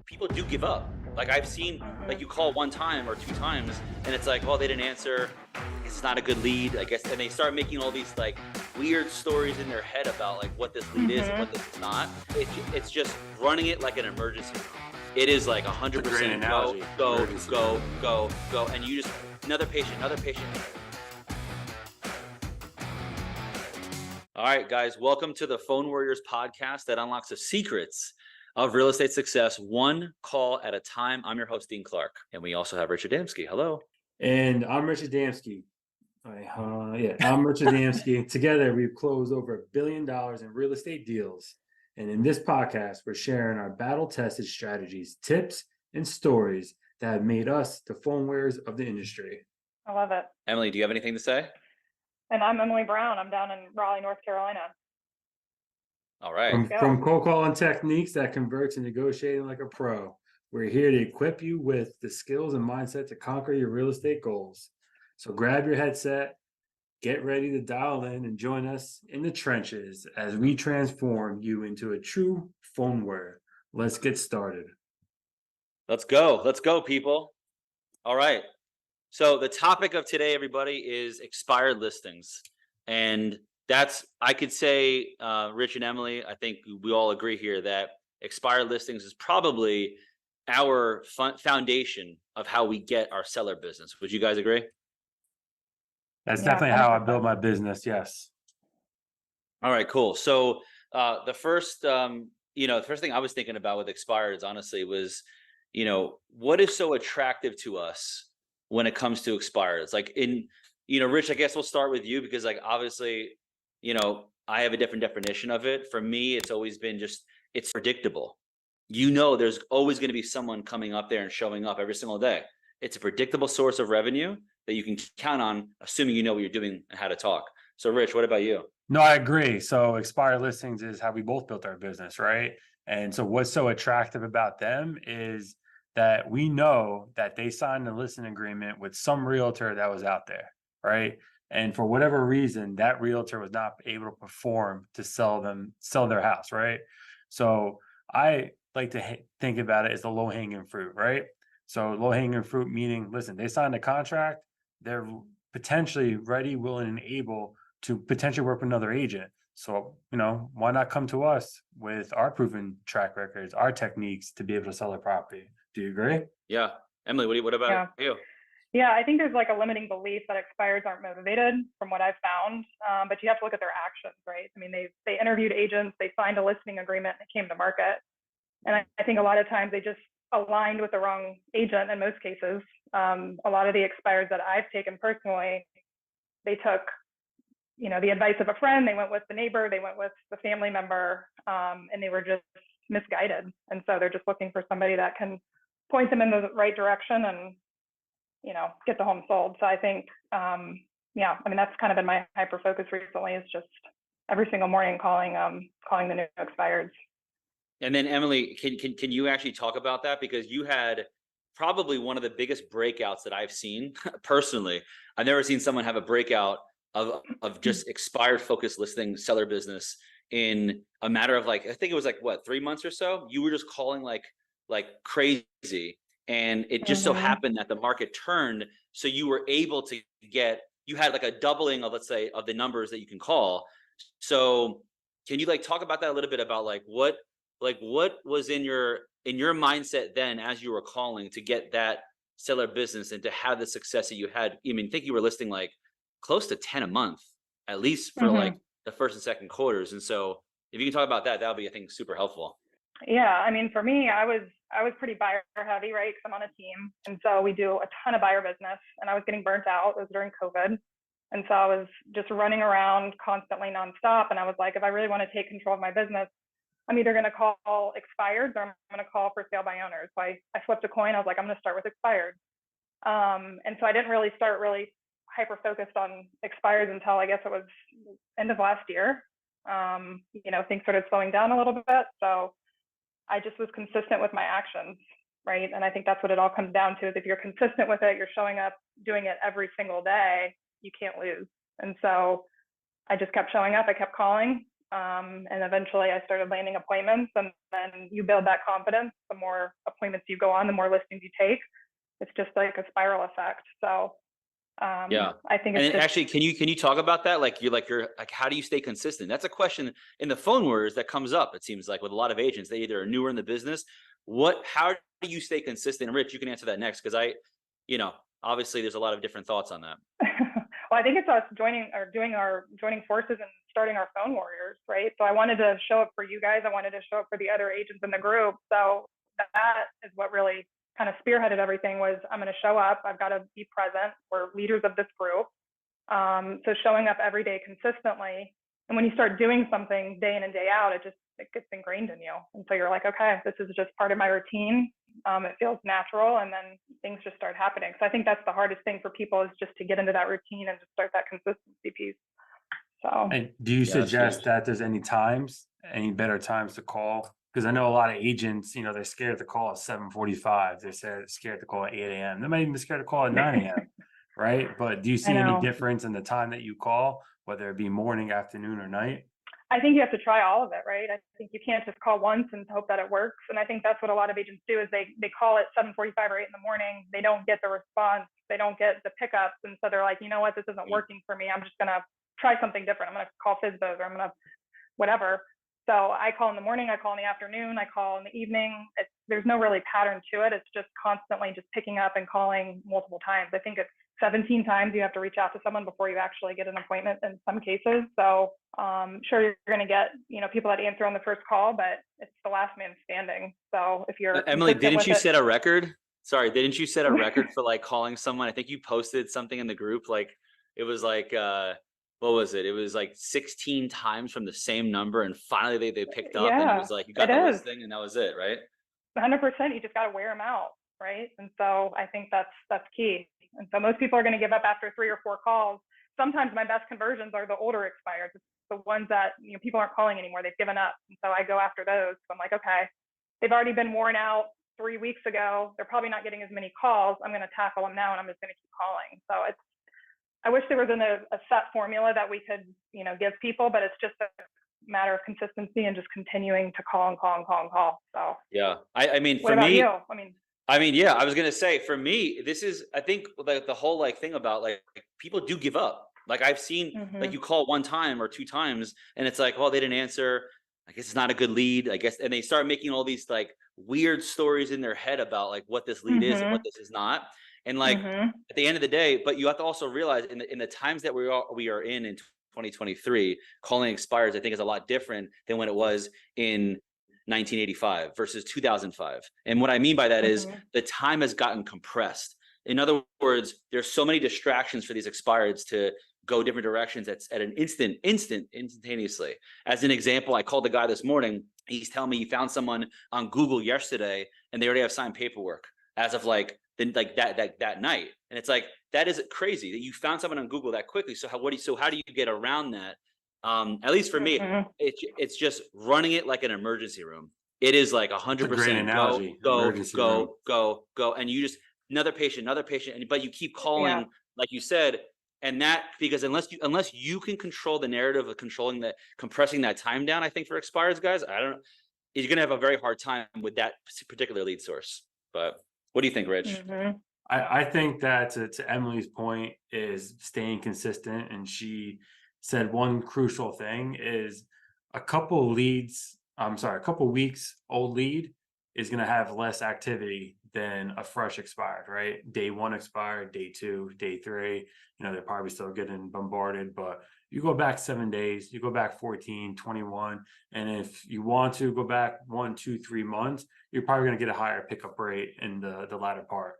people do give up. Like I've seen, like you call one time or two times and it's like, well, they didn't answer. It's not a good lead, I guess. And they start making all these like weird stories in their head about like what this lead is and what this is not. It's just running it like an emergency room. It is like 100% go. And you just, another patient. All right, guys, welcome to the Phone Warriors podcast that unlocks the secrets of real estate success, one call at a time. I'm your host, Dean Clark, and we also have Richard Damsky. Hello. And I'm Richard Damsky. I'm Richard Damsky. Together, we've closed over $1 billion in real estate deals. And in this podcast, we're sharing our battle-tested strategies, tips, and stories that have made us the phone warriors of the industry. I love it. Emily, do you have anything to say? And I'm Emily Brown. I'm down in Raleigh, North Carolina. All right. From cold calling techniques that convert to negotiating like a pro, we're here to equip you with the skills and mindset to conquer your real estate goals. So grab your headset, get ready to dial in and join us in the trenches as we transform you into a true phone warrior. Let's get started. Let's go, people. All right. So the topic of today, everybody, is expired listings. And that's, I could say, Rich and Emily, I think we all agree here that expired listings is probably our foundation of how we get our seller business. Would you guys agree? That's definitely how I build my business. Yes. All right, cool. So the first thing I was thinking about with expireds, honestly, was, what is so attractive to us when it comes to expireds? Like Rich, I guess we'll start with you because like, obviously, I have a different definition of it. For me, it's always been it's predictable. There's always going to be someone coming up there and showing up every single day. It's a predictable source of revenue that you can count on, assuming you know what you're doing and how to talk. So Rich, what about you? No, I agree. So expired listings is how we both built our business, right? And so what's so attractive about them is that we know that they signed a listing agreement with some realtor that was out there, right? And for whatever reason, that realtor was not able to perform to sell their house, right? So I like to think about it as the low-hanging fruit, right? So low-hanging fruit meaning, listen, they signed a contract, they're potentially ready, willing, and able to potentially work with another agent. So, why not come to us with our proven track records, our techniques to be able to sell a property? Do you agree? Yeah. Emily, what about you? Yeah, I think there's like a limiting belief that expireds aren't motivated from what I've found, but you have to look at their actions, right? I mean, they interviewed agents, they signed a listing agreement, and it came to market. And I think a lot of times they just aligned with the wrong agent in most cases. A lot of the expireds that I've taken personally, they took the advice of a friend, they went with the neighbor, they went with the family member, and they were just misguided. And so they're just looking for somebody that can point them in the right direction and, get the home sold. So I think, that's kind of been my hyper focus recently, is just every single morning calling the new expireds. And then Emily, can you actually talk about that? Because you had probably one of the biggest breakouts that I've seen personally. I've never seen someone have a breakout of just expired focused listing seller business in a matter of I think it was 3 months or so. You were just calling like crazy, and it just so happened that the market turned, so you were able to you had like a doubling of, let's say, of the numbers that you can call. So can you talk about that a little bit, about what was in your mindset then as you were calling to get that seller business and to have the success that you had? I think you were listing close to 10 a month, at least for the first and second quarters. And so if you can talk about that, that'll be, I think, super helpful. Yeah. For me, I was pretty buyer heavy, right? Because I'm on a team. And so we do a ton of buyer business, and I was getting burnt out. It was during COVID. And so I was just running around constantly nonstop. And I was like, if I really want to take control of my business, I'm either going to call expireds or I'm going to call for sale by owners. So I flipped a coin. I was like, I'm going to start with expired. And so I didn't really start hyper focused on expires until I guess it was end of last year. Things started slowing down a little bit. So I just was consistent with my actions, right? And I think that's what it all comes down to, is if you're consistent with it, you're showing up, doing it every single day, you can't lose. And so I just kept showing up, I kept calling, and eventually I started landing appointments. And then you build that confidence, the more appointments you go on, the more listings you take. It's just like a spiral effect. So Yeah. I think And it's then just, actually, can you talk about that? Like you're like, how do you stay consistent? That's a question in the phone wars that comes up. It seems like with a lot of agents, they either are newer in the business. How do you stay consistent? And Rich, you can answer that next, because you know, obviously there's a lot of different thoughts on that. well, I think it's us joining forces and starting our phone warriors, right? So I wanted to show up for you guys. I wanted to show up for the other agents in the group. So that is what really kind of spearheaded everything. Was I'm going to show up. I've got to be present. We're leaders of this group. So showing up every day consistently. And when you start doing something day in and day out, it gets ingrained in you. And so you're like, okay, this is just part of my routine. It feels natural, and then things just start happening. So I think that's the hardest thing for people, is just to get into that routine and just start that consistency piece. So, And do you Yeah, that's suggest huge. that there's any better times to call? Because I know a lot of agents, they're scared to call at 7:45. They're scared to call at 8 a.m. They might even be scared to call at 9 a.m. Right? But do you I see any know. difference in the time that you call, whether it be morning, afternoon, or night? I think you have to try all of it, right? I think you can't just call once and hope that it works. And I think that's what a lot of agents do, is they call at 7:45 or 8 in the morning. They don't get the response. They don't get the pickups. And so they're like, you know what, this isn't working for me. I'm just going to try something different. I'm going to call FSBOs, or I'm going to whatever. So I call in the morning, I call in the afternoon, I call in the evening. There's no really pattern to it. It's just constantly just picking up and calling multiple times. I think it's 17 times you have to reach out to someone before you actually get an appointment in some cases. So sure, you're going to get, people that answer on the first call, but it's the last man standing. So if you're Emily, didn't you it, set a record? Sorry, didn't you set a record for like calling someone? I think you posted something in the group. Like it was like, what was it? It was like 16 times from the same number, and finally they picked up, and it yeah, was like you got it the is. listing, and that was it, right? 100%. You just got to wear them out, right? And so I think that's key. And so most people are going to give up after 3 or 4 calls. Sometimes my best conversions are the older expireds. It's the ones that people aren't calling anymore. They've given up. And so I go after those. So I'm like, okay, they've already been worn out 3 weeks ago. They're probably not getting as many calls. I'm going to tackle them now, and I'm just going to keep calling. So I wish there was a set formula that we could give people, but it's just a matter of consistency and just continuing to call and call and call and call. So Yeah, I mean, what for about me, you? yeah, I was gonna say, for me, this is, I think, the whole like thing about like people do give up. Like I've seen, like you call 1 time or 2 times, and it's like, oh, they didn't answer. I guess it's not a good lead. I guess, and they start making all these like weird stories in their head about like what this lead is and what this is not. And like at the end of the day, but you have to also realize in the times that we are in 2023, calling expires, I think, is a lot different than when it was in 1985 versus 2005. And what I mean by that is the time has gotten compressed. In other words, there's so many distractions for these expireds to go different directions at an instantaneously. As an example, I called the guy this morning. He's telling me he found someone on Google yesterday, and they already have signed paperwork as of like that night. And it's like, that is crazy that you found someone on Google that quickly. So how do you get around that? At least for me, it's just running it like an emergency room. It is like It's a great 100% analogy, emergency room. go, and you just another patient, but you keep calling, like you said, and that, because unless you can control the narrative of compressing that time down, I think for expires guys, you're gonna have a very hard time with that particular lead source. But what do you think, Rich? I think that to Emily's point is staying consistent, and she said one crucial thing is a couple weeks old lead is going to have less activity than a fresh expired, right? Day 1 expired, day 2, day 3, they're probably still getting bombarded, but you go back 7 days, you go back 14, 21, and if you want to go back 1, 2, 3 months, you're probably going to get a higher pickup rate in the latter part.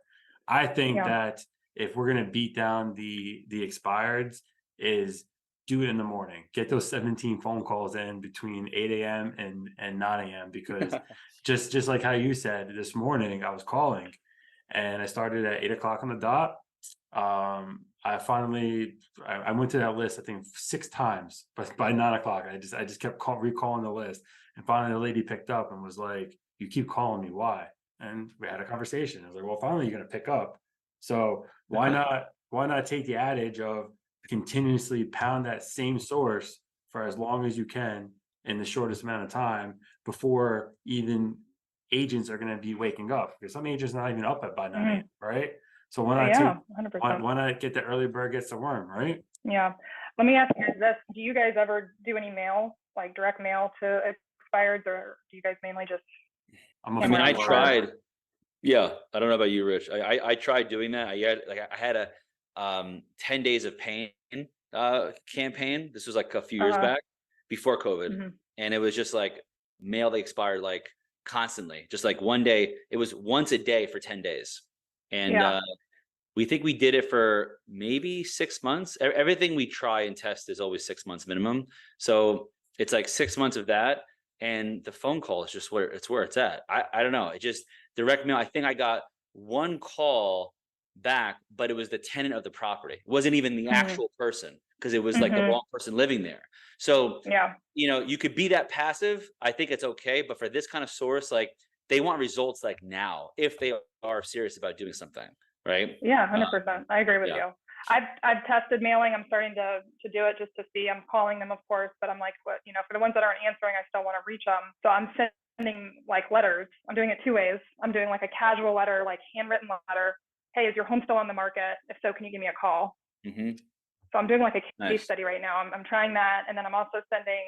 I think that if we're going to beat down the expireds, is do it in the morning. Get those 17 phone calls in between 8 a.m. and 9 a.m. because just like how you said, this morning I was calling and I started at 8 o'clock on the dot. I went to that list, I think 6 times, but by 9 o'clock, I just kept recalling the list. And finally the lady picked up and was like, "You keep calling me, why?" And we had a conversation. I was like, well, finally you're going to pick up. So why not take the adage of continuously pound that same source for as long as you can in the shortest amount of time before even agents are going to be waking up, because some agents not even up at by 9 Mhm. a.m., right? So why not Yeah, take, 100%. why not get the early bird gets the worm, right? Yeah. Let me ask you this. Do you guys ever do any mail, like direct mail to expireds, or do you guys mainly just I'm a I mean, I handwrite former, cards? tried. Yeah, I don't know about you, Rich. I tried doing that. I had a 10 days of pain campaign. This was like a few years Uh-huh. back before COVID. Hmm. And it was just like mail that expired like constantly. Just like one day, it was once a day for 10 days. And Yeah. we think we did it for maybe 6 months. Everything we try and test is always 6 months minimum. So it's like 6 months of that. And the phone call is just where it's at. I don't know. It just direct mail. I think I got one call back, but it was the tenant of the property. It wasn't even the Hmm. actual person, because it was like the Hmm. wrong person living there. So, Yeah. you could be that passive. I think it's okay. But for this kind of source, like they want results like now if they are serious about doing something. Right. Yeah, Uh, 100%. I agree with yeah. you. I've tested mailing. I'm starting to do it just to see. I'm calling them, of course, but I'm like, what, for the ones that aren't answering, I still want to reach them. So I'm sending like letters. I'm doing it two ways. I'm doing like a casual letter, like handwritten letter. Hey, is your home still on the market? If so, can you give me a call? Hmm. So I'm doing like a case Nice. study right now. I'm trying that. And then I'm also sending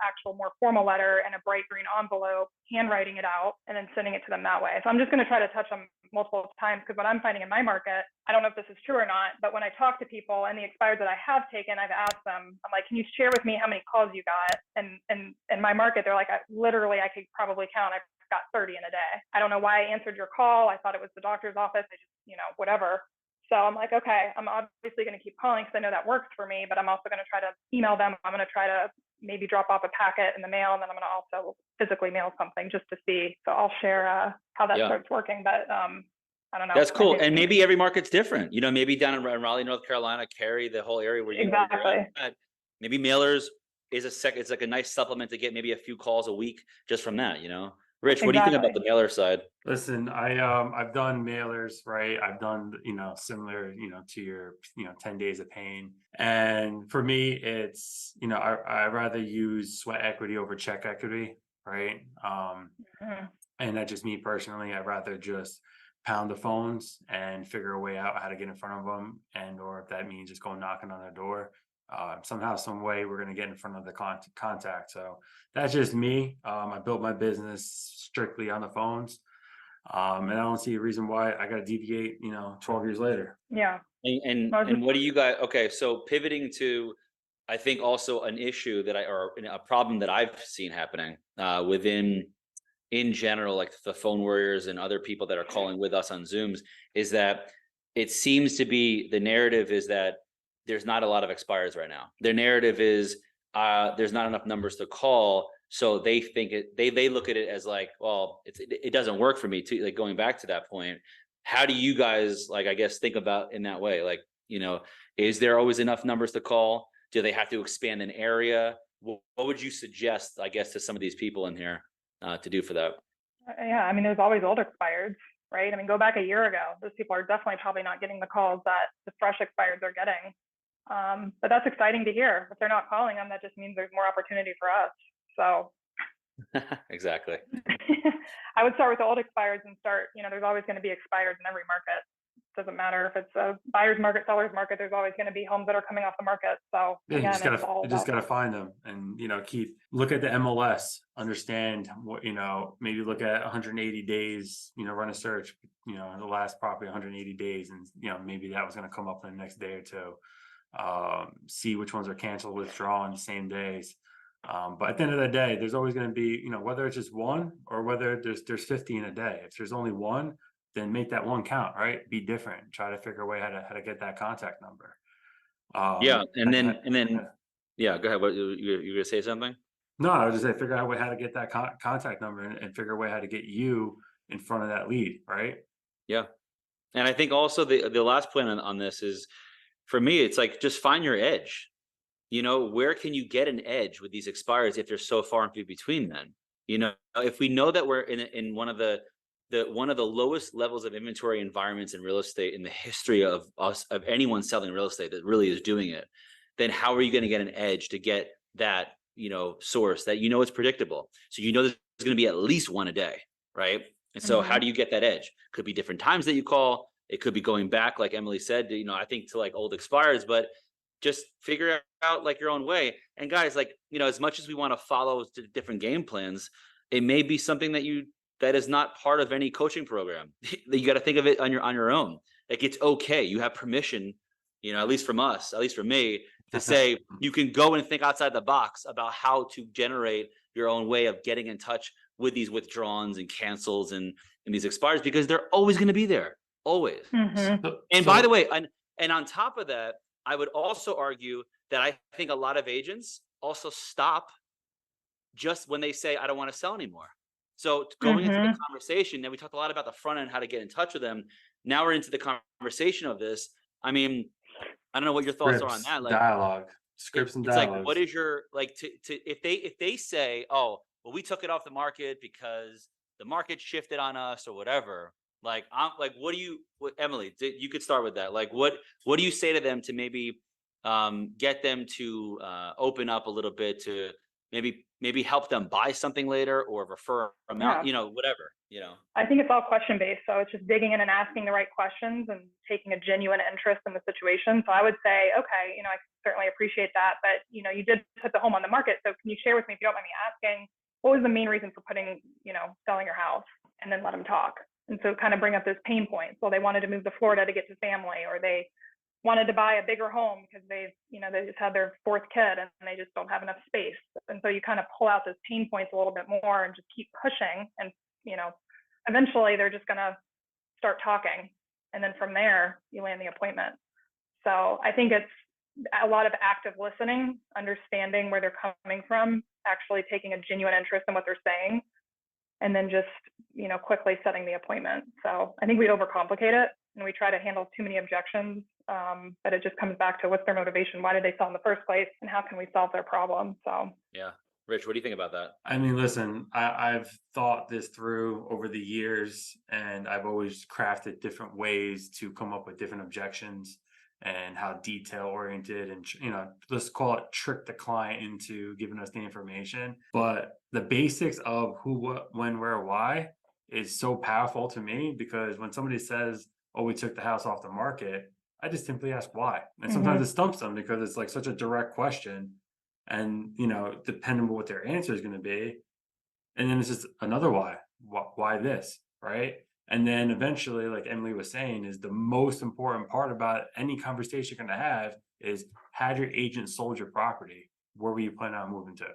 actual more formal letter in a bright green envelope, handwriting it out, and then sending it to them that way. So I'm just going to try to touch them multiple times, because what I'm finding in my market, I don't know if this is true or not, but when I talk to people and the expires that I have taken, I've asked them, I'm like, can you share with me how many calls you got? And in my market, they're like, I could probably count. I've got 30 in a day. I don't know why I answered your call. I thought it was the doctor's office. I just, whatever. So I'm like, okay, I'm obviously going to keep calling because I know that works for me, but I'm also going to try to email them. I'm going to try to maybe drop off a packet in the mail, and then I'm going to also physically mail something just to see. So I'll share how that Yeah. starts working, but I don't know. That's I cool. And think maybe every market's different. Maybe down in Raleigh, North Carolina, Cary, the whole area where you're exactly. at, maybe mailers is it's like a nice supplement to get maybe a few calls a week just from that. Rich, what do you think about Exactly. the mailer side? listen, I've done mailers, right? I've done, similar, to your, 10 days of pain. And for me, it's, I rather use sweat equity over check equity, right? Mhm. And that's just me personally. I'd rather just pound the phones and figure a way out how to get in front of them, and or if that means just going knocking on their door, somehow, some way, we're going to get in front of the contact. So that's just me. I built my business strictly on the phones, and I don't see a reason why I got to deviate. 12 years later. Yeah. And and, I was and what do you guys? Okay, so pivoting to, I think also an issue or a problem that I've seen happening within in general, like the phone warriors and other people that are calling with us on Zooms, is that it seems to be the narrative is that there's not a lot of expires right now. Their narrative is there's not enough numbers to call, so they think they look at it as like, well, it doesn't work for me. To like going back to that point, how do you guys like I guess think about in that way? Like, is there always enough numbers to call? Do they have to expand an area? What would you suggest, I guess, to some of these people in here to do for that? Yeah, I mean, there's always old expireds, right? I mean, go back a year ago. Those people are definitely probably not getting the calls that the fresh expireds are getting. But that's exciting to hear. If they're not calling them, that just means there's more opportunity for us. So Exactly. I would start with the old expireds and start, there's always going to be expireds in every market. Doesn't matter if it's a buyer's market, seller's market, there's always going to be homes that are coming off the market. So Yeah, again, it's all you just about, gotta find them, and look at the MLS, understand what, maybe look at 180 days, run a search, the last property 180 days, and maybe that was gonna come up in the next day or two. See which ones are canceled, withdrawn same days. But at the end of the day, there's always gonna be, whether it's just one or whether there's 50 in a day. If there's only one, then make that one count, right? Be different. Try to figure a way how to get that contact number. Yeah, Um, and then yeah, go ahead. What you gonna say something? No, I was just saying, figure out a way how to get that contact number, and figure a way how to get you in front of that lead, right? Yeah, and I think also the last point on this is for me, it's like just find your edge. Where can you get an edge with these expires if they're so far and few between? Then if we know that we're in one of the lowest levels of inventory environments in real estate in the history of anyone selling real estate that really is doing it, then how are you going to get an edge to get that source that it's predictable, so there's going to be at least one a day, right? And so how Mhm. do you get that edge? Could be different times that you call. It could be going back, like Emily said, I think to like old expires, but just figure out like your own way. And guys, like, as much as we want to follow different game plans, it may be something that is not part of any coaching program. You got to think of it on your own. Like, it's okay. You have permission, at least from us, at least from me, to say you can go and think outside the box about how to generate your own way of getting in touch with these withdrawals and cancels and these expires, because they're always going to be there, always. Mhm. And by the way, and on top of that, I would also argue that I think a lot of agents also stop just when they say, I don't want to sell anymore. So going into the Mhm. conversation, and we talked a lot about the front end, how to get in touch with them. Now we're into the conversation of this. I mean, I don't know what your thoughts are on Scripts, that. Like, dialogue, scripts and it's like, what dialogues. is your, like, if they say, oh, well, we took it off the market because the market shifted on us or whatever, like, I'm like, Emily, you could start with that. Like, what do you say to them to maybe get them to open up a little bit, to maybe help them buy something later or refer them out, Yeah. whatever. I think it's all question based. So it's just digging in and asking the right questions and taking a genuine interest in the situation. So I would say, okay, I certainly appreciate that, but you did put the home on the market. So can you share with me, if you don't mind me asking, what was the main reason for selling your house? And then let them talk. And so kind of bring up those pain points. Well, they wanted to move to Florida to get to family, or they wanted to buy a bigger home because they just had their fourth kid and they just don't have enough space. And so you kind of pull out those pain points a little bit more and just keep pushing, and eventually they're just going to start talking, and then from there you land the appointment. So I think it's a lot of active listening, understanding where they're coming from, actually taking a genuine interest in what they're saying, and then just quickly setting the appointment. So I think we overcomplicate it and we try to handle too many objections, but it just comes back to what's their motivation, why did they sell in the first place, and how can we solve their problem. So Yeah. Rich, what do you think about that? I mean, listen, I've thought this through over the years, and I've always crafted different ways to come up with different objections and how detail oriented and, let's call it trick the client into giving us the information. But the basics of who, what, when, where, why is so powerful to me, because when somebody says, oh, we took the house off the market, I just simply ask why. And sometimes mhm, it stumps them because it's like such a direct question, and depending on what their answer is going to be, and then it's just another why this, right? And then eventually, like Emily was saying, is the most important part about any conversation you're going to have is, had your agent sold your property, where were you planning on moving to?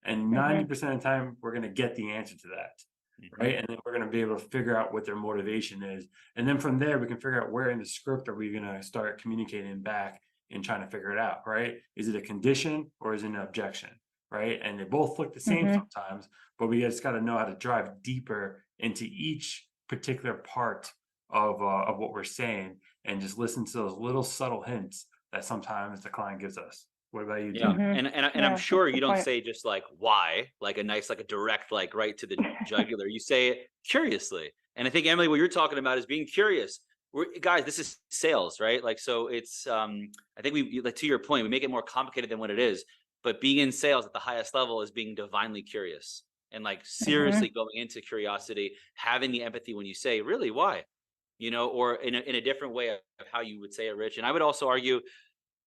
And mhm, 90% of the time we're going to get the answer to that, Mhm. right? And then we're going to be able to figure out what their motivation is, and then from there we can figure out where in the script are we going to start communicating back and trying to figure it out, right? Is it a condition or is it an objection, right? And they both look the same mhm. sometimes, but we just got to know how to drive deeper into each particular part of what we're saying, and just listen to those little subtle hints that sometimes the client gives us. What about you, Yeah, Dean? Mhm. and I'm Yeah, that's sure a you good don't point. say just like why, like a nice, like a direct, like right to the jugular. You say it curiously, and I think Emily, what you're talking about is being curious. Guys, this is sales, right? Like, so it's I think like, to your point, we make it more complicated than what it is. But being in sales at the highest level is being divinely curious and like seriously Mhm, going into curiosity, having the empathy when you say, really, why? Or in a different way of how you would say it, Rich. And I would also argue,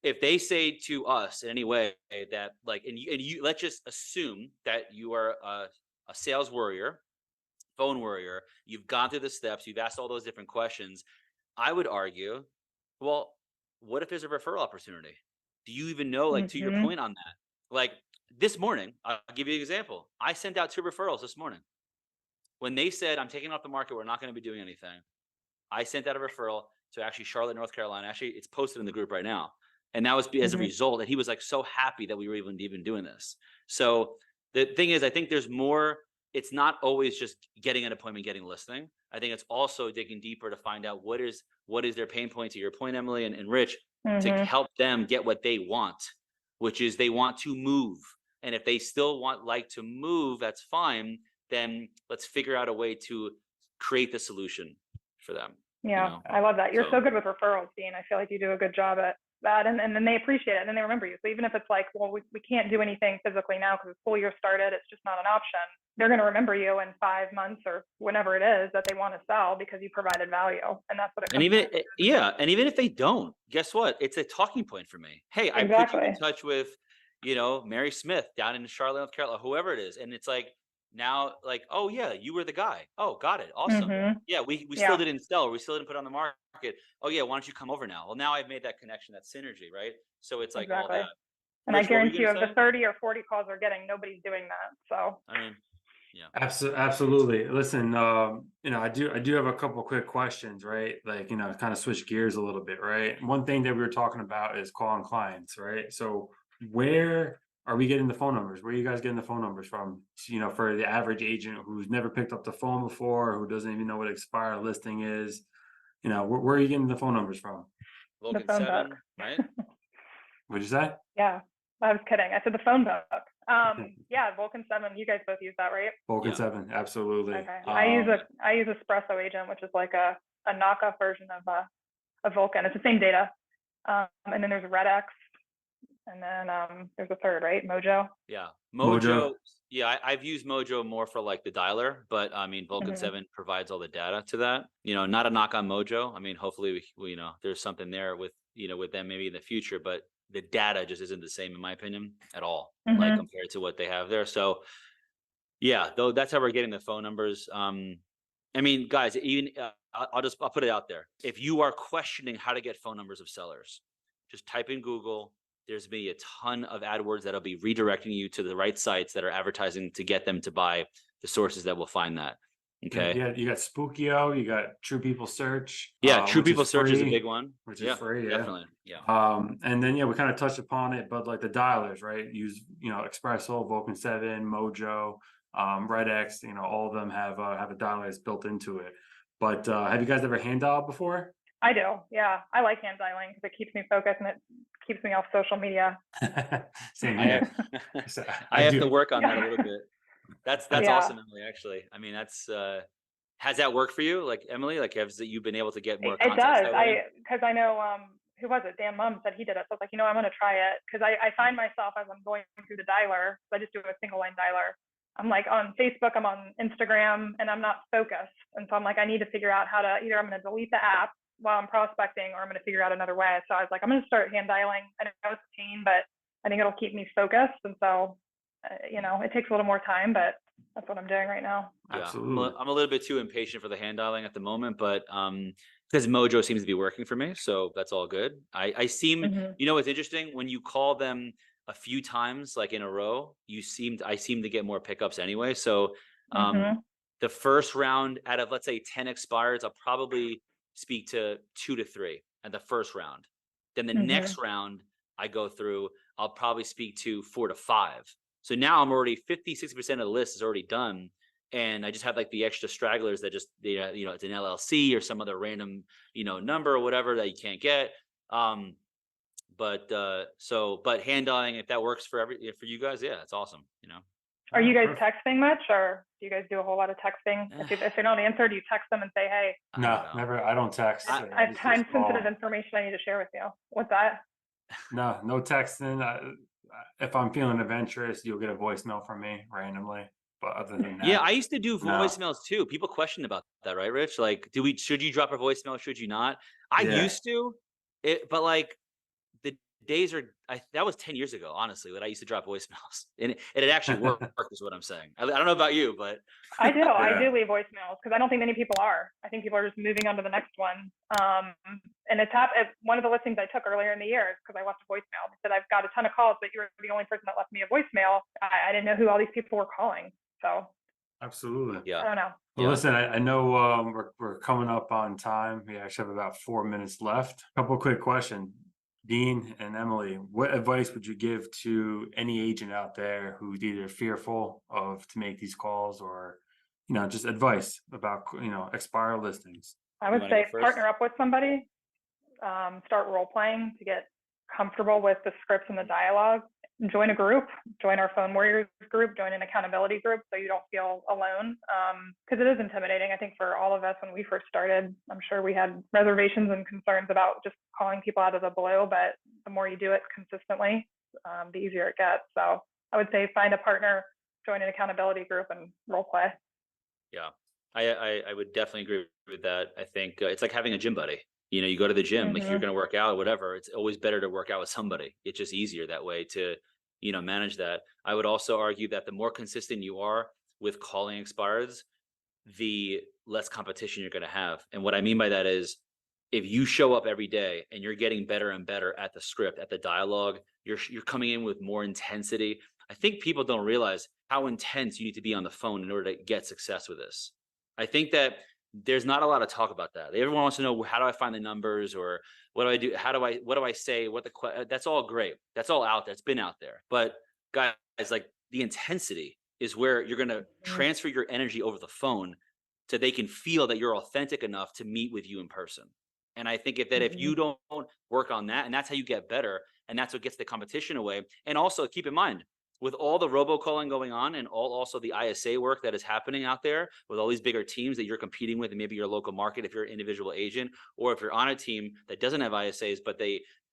if they say to us in any way that, like, and you let's just assume that you are a sales warrior, phone warrior, you've gone through the steps, you've asked all those different questions, I would argue, well, what if there's a referral opportunity? Do you even know, like, to your mhm, point on that, like, this morning, I'll give you an example. I sent out 2 referrals this morning. When they said, I'm taking off the market, we're not going to be doing anything, I sent out a referral to actually Charlotte, North Carolina. Actually, it's posted in the group right now. And that was as a mhm, result. And he was like so happy that we were even doing this. So the thing is, I think there's more. It's not always just getting an appointment, getting a listing. I think it's also digging deeper to find out what is their pain point, to your point, Emily and Rich, to mhm. help them get what they want, which is they want to move. And if they still like to move, that's fine. Then let's figure out a way to create the solution for them. You Yeah, know, I love that. You're so so good with referrals, Dean. I feel like you do a good job at that, and then they appreciate it, and then they remember you. So even if it's like, well, we can't do anything physically now because the school year started, it's just not an option. they're going to remember you in 5 months or whenever it is that they want to sell because you provided value. And that's what it And comes even, down to. yeah, and even if they don't, guess what? It's a talking point for me. Hey, I put you in Exactly. touch with, Mary Smith down in Charlotte, North Carolina, whoever it is. And it's like, now, like, oh yeah, you were the guy. Oh, got it. Awesome. Yeah, we still Yeah, didn't sell. We still didn't put it on the market. Oh yeah, why don't you come over now? Well, now I've made that connection, that synergy, right? So it's like all exactly. that. And I Rich, what were you guarantee you, of gonna the say? 30 or 40 calls we're getting, nobody's doing that. So, I mean, yeah. Absolutely. Listen, I do have a couple quick questions, right? Like, kind of switch gears a little bit, right? One thing that we were talking about is calling clients, right? So where are we getting the phone numbers? Where are you guys getting the phone numbers from? For the average agent who's never picked up the phone before, who doesn't even know what expired listing is, where are you getting the phone numbers from? the Vulcan phone 7, book. right? What'd you say? Yeah, I was kidding. I said the phone book. Yeah, Vulcan 7. You guys both use that, right? Vulcan Yeah. 7, absolutely. Okay. I use Espresso Agent, which is like a knockoff version of Vulcan. It's the same data. And then there's RedX, and then there's a third, right? Mojo. Yeah. Mojo. Yeah, I've used Mojo more for like the dialer, but I mean, Vulcan 7 provides all the data to that. Not a knock on Mojo. I mean, hopefully we there's something there with, with them maybe in the future, but the data just isn't the same in my opinion at all, like compared to what they have there. So yeah, though that's how we're getting the phone numbers. I mean, guys, even I'll put it out there. If you are questioning how to get phone numbers of sellers, just type in Google. There's be a ton of AdWords that'll be redirecting you to the right sites that are advertising to get them to buy the sources that will find that. Okay. Yeah, you got Spookio, you got True People Search. Yeah, True which is People Search is a free, big one. which Yeah, is free. Yeah. definitely. Yeah. And then we kind of touched upon it, but like the dialers, right? Use Espresso, Vulcan 7, Mojo, RedX. All of them have a dialer that's built into it. But have you guys ever hand dialed before? I do. Yeah, I like hand dialing because it keeps me focused and it keeps me off social media. Same I here. have, So, I have to do. work on that a little bit. That's Yeah. awesome, Emily. Actually, I mean, that's has that worked for you, like Emily? Like, have you been able to get more It contacts does. that way? Because I know who was it? Dan Mum said he did it. So I was like, I'm going to try it because I find myself as I'm going through the dialer. So I just do a single line dialer. I'm like on Facebook, I'm on Instagram, and I'm not focused. And so I'm like, I need to figure out how to either I'm going to delete the app while I'm prospecting, or I'm going to figure out another way. So I was like, I'm going to start hand dialing. I know it's a pain, but I think it'll keep me focused. And so, it takes a little more time, but that's what I'm doing right now. Yeah, Absolutely. I'm a little bit too impatient for the hand dialing at the moment, but because Mojo seems to be working for me, so that's all good. I seem, what's interesting, when you call them a few times like in a row, I seem to get more pickups anyway. So the first round out of, let's say, 10 expires, I'll probably speak to 2 to 3 at the first round. Then the next round I go through, I'll probably speak to 4 to 5. So now I'm already 50-60% of the list is already done. And I just have like the extra stragglers that just, it's an LLC or some other random, number or whatever that you can't get. But hand dialing, if that works for you guys, yeah, it's awesome. Are you guys texting much, or do you guys do a whole lot of texting? If they don't answer, do you text them and say, hey? No, never. I don't text. I have time sensitive information I need to share with you. What's that? No texting. If I'm feeling adventurous, you'll get a voicemail from me randomly. But other than that, yeah, I used to do no. voicemails too. People question about that, right, Rich? Like, should you drop a voicemail? Should you not? I used to, but like the days are, that was 10 years ago, honestly, that I used to drop voicemails, and it actually worked, is what I'm saying. I don't know about you, but I do. I do leave voicemails because I don't think many people are. I think people are just moving on to the next one. And one of the listings I took earlier in the year is because I left a voicemail. They said, I've got a ton of calls, but you're the only person that left me a voicemail. I didn't know who all these people were calling. So absolutely. Yeah. I don't know. Well, listen, I know we're coming up on time. We actually have about 4 minutes left. A couple of quick questions. Dean and Emily, what advice would you give to any agent out there who's either fearful to make these calls, or just advice about expire listings? I would say partner up with somebody, start role playing to get comfortable with the scripts and the dialogue. Join a group, join our Phone Warriors group, join an accountability group so you don't feel alone. Because it is intimidating, I think, for all of us when we first started. I'm sure we had reservations and concerns about just calling people out of the blue, but the more you do it consistently, the easier it gets. So I would say find a partner join an accountability group and role play. Yeah, I would definitely agree with that. I think it's like having a gym buddy. You go to the gym, like if you're Hmm. going to work out or whatever, it's always better to work out with somebody. It's just easier that way to, manage that. I would also argue that the more consistent you are with calling expireds, the less competition you're going to have. And what I mean by that is if you show up every day and you're getting better and better at the script, at the dialogue, you're coming in with more intensity. I think people don't realize how intense you need to be on the phone in order to get success with this. I think that there's not a lot of talk about that. Everyone wants to know, how do I find the numbers, or what do I do? What do I say? That's all great. That's all out there. It's been out there. But guys, like the intensity is where you're going to transfer your energy over the phone so they can feel that you're authentic enough to meet with you in person. And I think if you don't work on that, and that's how you get better, and that's what gets the competition away. And also keep in mind, with all the robocalling going on and also the ISA work that is happening out there with all these bigger teams that you're competing with, and maybe your local market if you're an individual agent, or if you're on a team that doesn't have ISAs, but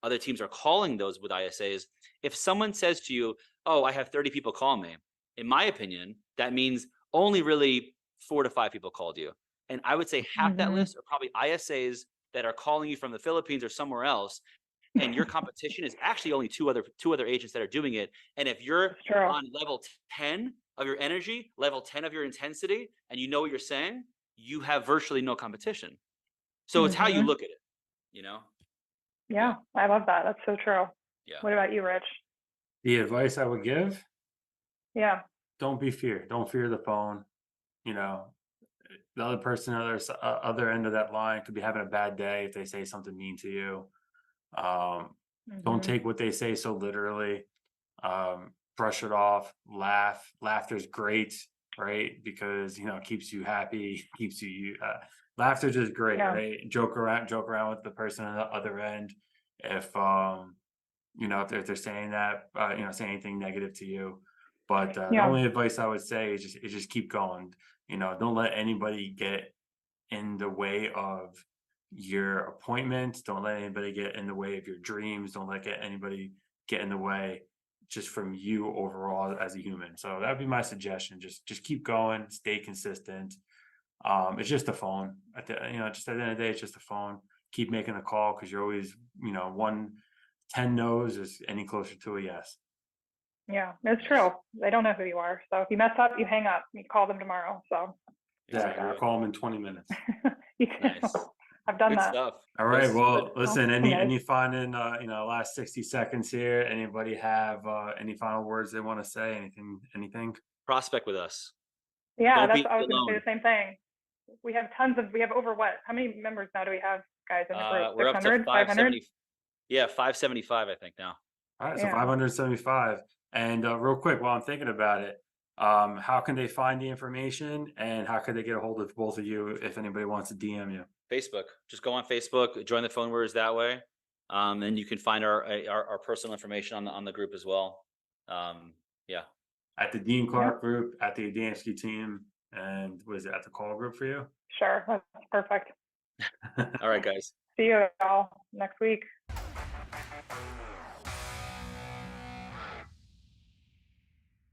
other teams are calling those with ISAs. If someone says to you, "Oh, I have 30 people call me," in my opinion, that means only really 4 to 5 people called you. And I would say half that list are probably ISAs that are calling you from the Philippines or somewhere else. And your competition is actually only two other agents that are doing it. And if you're on level 10 of your energy, level 10 of your intensity, and you know what you're saying, you have virtually no competition. So it's how you look at it, Yeah, I love that. That's so true. Yeah. What about you, Rich? The advice I would give: Yeah. don't be feared. Don't fear the phone. The other person on the other end of that line could be having a bad day if they say something mean to you. Don't take what they say so literally. Brush it off. Laugh. Laughter's great, right? Because it keeps you happy, keeps you. Laughter's just great, Yeah. right? Joke around with the person on the other end. If if they're saying that, saying anything negative to you. But the Yeah. only advice I would say is just keep going. Don't let anybody get in the way of your appointment. Don't let anybody get in the way of your dreams. Don't let anybody get in the way just from you overall as a human. So that'd be my suggestion. Just keep going, stay consistent. It's just a phone. Just at the end of the day, it's just a phone. Keep making a call, because you're always, 10 no's is any closer to a yes. Yeah, it's true. They don't know who you are. So if you mess up, you hang up. You call them tomorrow. So Exactly. I'll call them in 20 minutes. you can, Nice. I've done Good that. stuff. All right. That's Well, good. listen, Awesome, guys. any final, last 60 seconds here. Anybody have any final words they want to say? Anything? Prospect with us. Yeah, Don't be I was going to alone. say the same thing. We have over what? How many members now do we have, guys, in the group? We're up to 600, 500? 570. Yeah, 575, I think now. All right. So Yeah. 575. And real quick, while I'm thinking about it, how can they find the information, and how can they get a hold of both of you if anybody wants to DM you? Facebook. Just go on Facebook, join the phone words that way. And you can find our personal information on the group as well. Yeah. At the Dean Clark group, at the Adamski team, and was it at the call group for you? Sure, that's perfect. All right, guys. See you all next week.